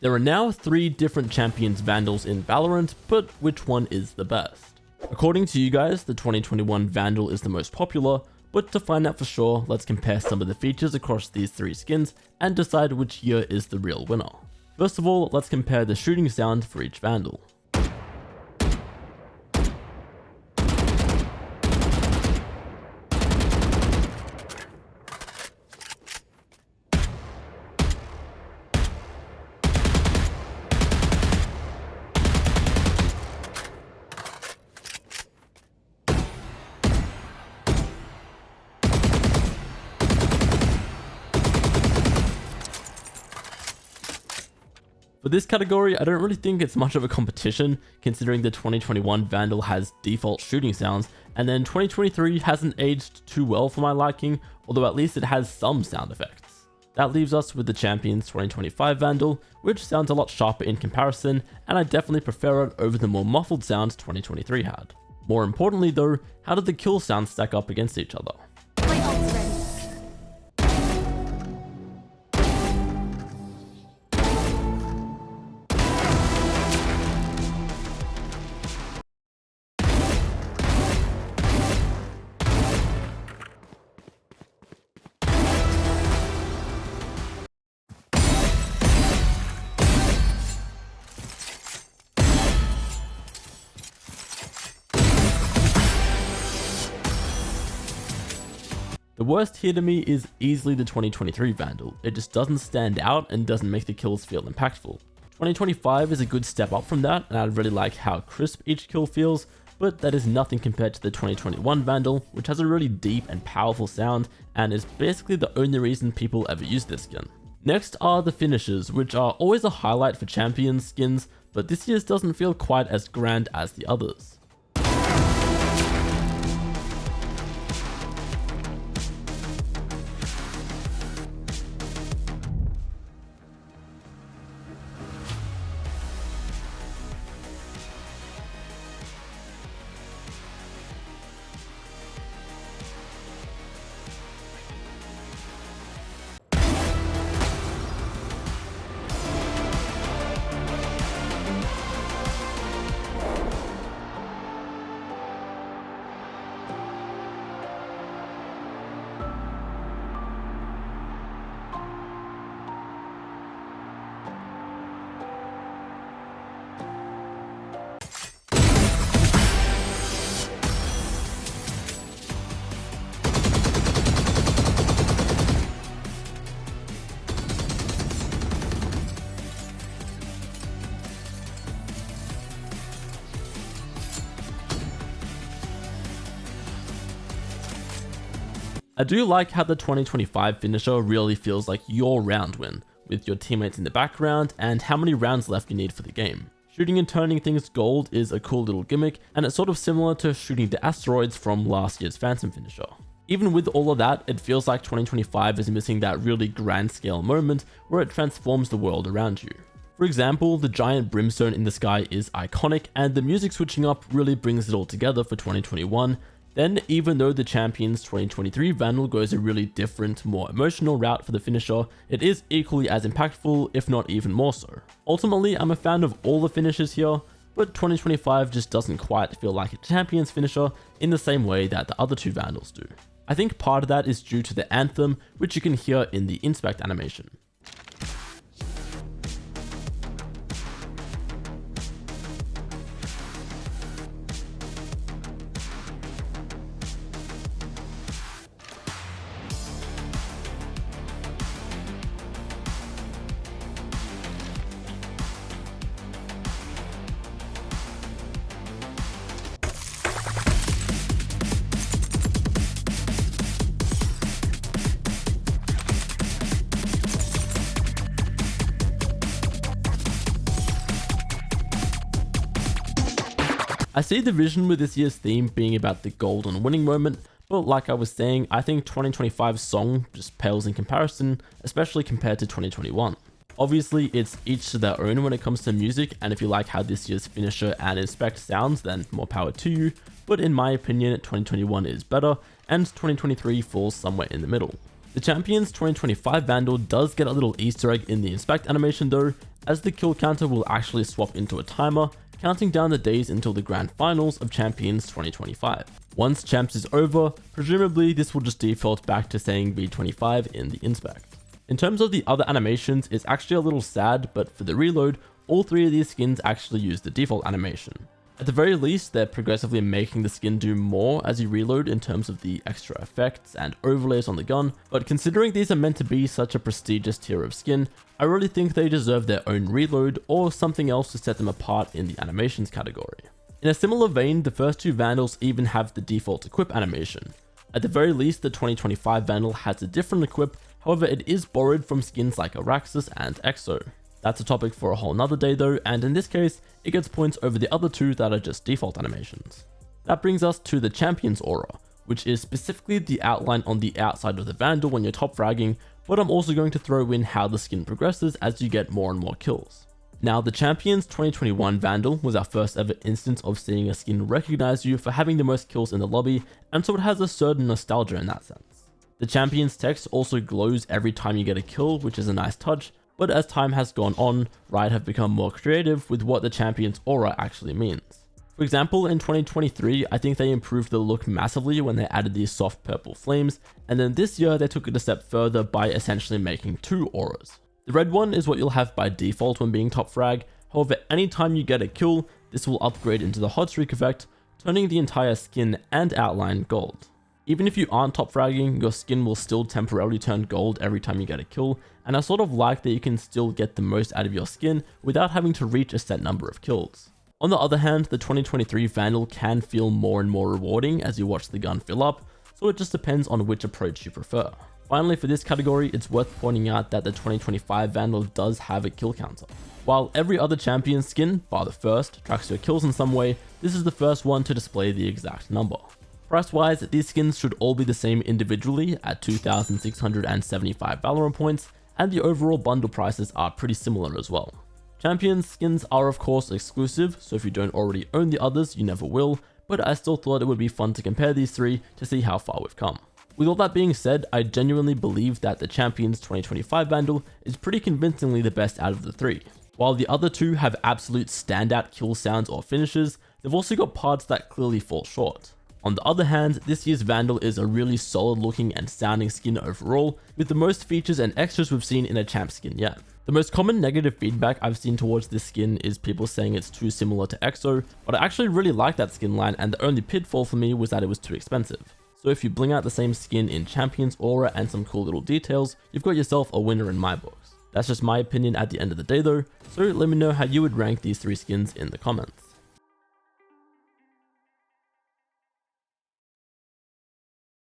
There are now 3 different Champions Vandals in Valorant, but which one is the best? According to you guys, the 2021 Vandal is the most popular, but to find out for sure, let's compare some of the features across these 3 skins and decide which year is the real winner. First of all, let's compare the shooting sound for each Vandal. For this category, I don't really think it's much of a competition, considering the 2021 Vandal has default shooting sounds, and then 2023 hasn't aged too well for my liking, although at least it has some sound effects. That leaves us with the Champions 2025 Vandal, which sounds a lot sharper in comparison, and I definitely prefer it over the more muffled sounds 2023 had. More importantly though, how did the kill sounds stack up against each other? The worst here to me is easily the 2023 Vandal. It just doesn't stand out and doesn't make the kills feel impactful. 2025 is a good step up from that, and I really like how crisp each kill feels, but that is nothing compared to the 2021 Vandal, which has a really deep and powerful sound and is basically the only reason people ever use this skin. Next are the finishes, which are always a highlight for Champions skins, but this year's doesn't feel quite as grand as the others. I do like how the 2025 finisher really feels like your round win, with your teammates in the background and how many rounds left you need for the game. Shooting and turning things gold is a cool little gimmick, and it's sort of similar to shooting the asteroids from last year's Phantom finisher. Even with all of that, it feels like 2025 is missing that really grand scale moment where it transforms the world around you. For example, the giant brimstone in the sky is iconic, and the music switching up really brings it all together for 2021. Then, even though the Champions 2023 Vandal goes a really different, more emotional route for the finisher, it is equally as impactful, if not even more so. Ultimately, I'm a fan of all the finishes here, but 2025 just doesn't quite feel like a Champions finisher in the same way that the other 2 Vandals do. I think part of that is due to the anthem, which you can hear in the inspect animation. I see the vision with this year's theme being about the golden winning moment, but like I was saying, I think 2025's song just pales in comparison, especially compared to 2021. Obviously, it's each to their own when it comes to music, and if you like how this year's finisher and inspect sounds, then more power to you, but in my opinion, 2021 is better, and 2023 falls somewhere in the middle. The Champions 2025 Vandal does get a little Easter egg in the inspect animation though, as the kill counter will actually swap into a timer, counting down the days until the grand finals of Champions 2025. Once Champs is over, presumably this will just default back to saying V25 in the inspect. In terms of the other animations, it's actually a little sad, but for the reload, all three of these skins actually use the default animation. At the very least, they're progressively making the skin do more as you reload in terms of the extra effects and overlays on the gun, but considering these are meant to be such a prestigious tier of skin, I really think they deserve their own reload or something else to set them apart in the animations category. In a similar vein, the first two Vandals even have the default equip animation. At the very least, the 2025 Vandal has a different equip, however it is borrowed from skins like Araxis and Exo. That's a topic for a whole nother day though, and in this case, it gets points over the other two that are just default animations. That brings us to the Champions Aura, which is specifically the outline on the outside of the Vandal when you're top fragging, but I'm also going to throw in how the skin progresses as you get more and more kills. Now, the Champions 2021 Vandal was our first ever instance of seeing a skin recognize you for having the most kills in the lobby, and so it has a certain nostalgia in that sense. The Champions text also glows every time you get a kill, which is a nice touch, but as time has gone on, Riot have become more creative with what the Champions Aura actually means. For example, in 2023, I think they improved the look massively when they added these soft purple flames, and then this year they took it a step further by essentially making two auras. The red one is what you'll have by default when being top frag, however anytime you get a kill, this will upgrade into the hot streak effect, turning the entire skin and outline gold. Even if you aren't top fragging, your skin will still temporarily turn gold every time you get a kill, and I sort of like that you can still get the most out of your skin without having to reach a set number of kills. On the other hand, the 2023 Vandal can feel more and more rewarding as you watch the gun fill up, so it just depends on which approach you prefer. Finally, for this category, it's worth pointing out that the 2025 Vandal does have a kill counter. While every other champion skin, bar the first, tracks your kills in some way, this is the first one to display the exact number. Price-wise, these skins should all be the same individually at 2,675 Valorant points, and the overall bundle prices are pretty similar as well. Champions skins are of course exclusive, so if you don't already own the others, you never will, but I still thought it would be fun to compare these three to see how far we've come. With all that being said, I genuinely believe that the Champions 2025 Vandal is pretty convincingly the best out of the three. While the other two have absolute standout kill sounds or finishes, they've also got parts that clearly fall short. On the other hand, this year's Vandal is a really solid looking and sounding skin overall, with the most features and extras we've seen in a champ skin yet. The most common negative feedback I've seen towards this skin is people saying it's too similar to EXO, but I actually really like that skin line, and the only pitfall for me was that it was too expensive. So if you bling out the same skin in Champions Aura and some cool little details, you've got yourself a winner in my books. That's just my opinion at the end of the day though, so let me know how you would rank these three skins in the comments.